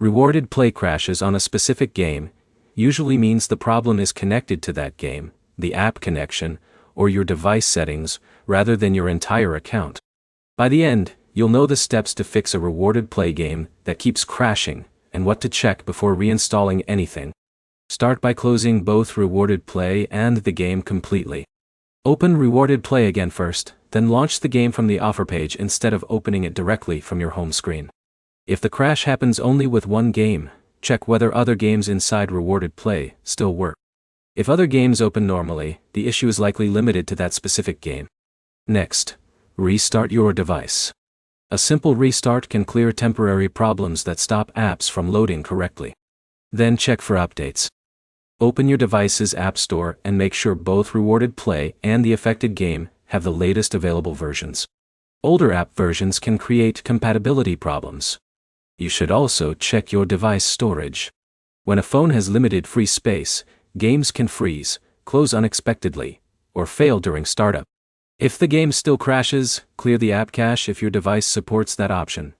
Rewarded play crashes on a specific game usually means the problem is connected to that game, the app connection, or your device settings, rather than your entire account. By the end, you'll know the steps to fix a rewarded play game that keeps crashing, and what to check before reinstalling anything. Start by closing both rewarded play and the game completely. Open rewarded play again first, then launch the game from the offer page instead of opening it directly from your home screen. If the crash happens only with one game, check whether other games inside rewarded play still work. If other games open normally, the issue is likely limited to that specific game. Next, restart your device. A simple restart can clear temporary problems that stop apps from loading correctly. Then check for updates. Open your device's app store and make sure both rewarded play and the affected game have the latest available versions. Older app versions can create compatibility problems. You should also check your device storage. When a phone has limited free space, games can freeze, close unexpectedly, or fail during startup. If the game still crashes, clear the app cache if your device supports that option.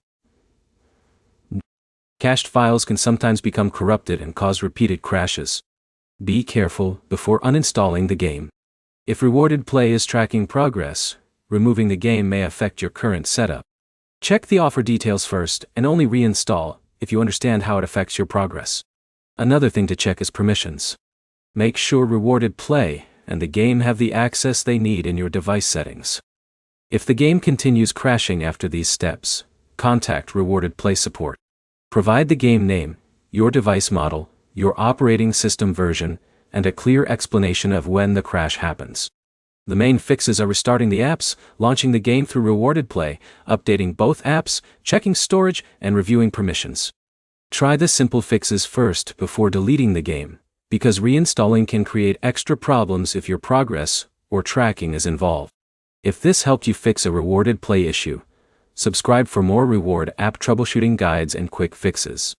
Cached files can sometimes become corrupted and cause repeated crashes. Be careful before uninstalling the game. If rewarded play is tracking progress, removing the game may affect your current setup. Check the offer details first and only reinstall if you understand how it affects your progress. Another thing to check is permissions. Make sure rewarded play and the game have the access they need in your device settings. If the game continues crashing after these steps, contact rewarded play support. Provide the game name, your device model, your operating system version, and a clear explanation of when the crash happens. The main fixes are restarting the apps, launching the game through rewarded play, updating both apps, checking storage, and reviewing permissions. Try the simple fixes first before deleting the game, because reinstalling can create extra problems if your progress or tracking is involved. If this helped you fix a rewarded play issue, subscribe for more reward app troubleshooting guides and quick fixes.